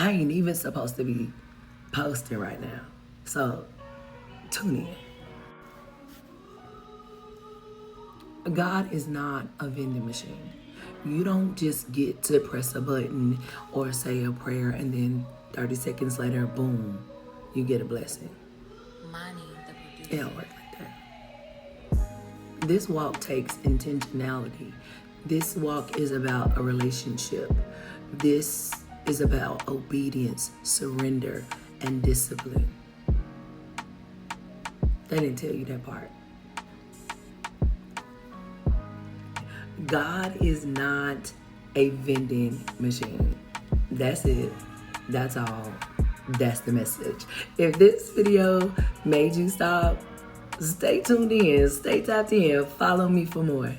I ain't even supposed to be posting right now. So tune in. God is not a vending machine. You don't just get to press a button or say a prayer and then 30 seconds later, boom, you get a blessing. It don't work like that. This walk takes intentionality. This walk is about a relationship. This is about obedience, surrender, and discipline. They didn't tell you that part. God is not a vending machine. That's it. That's all. That's the message. If this video made you stop, stay tuned in, stay tapped in, follow me for more.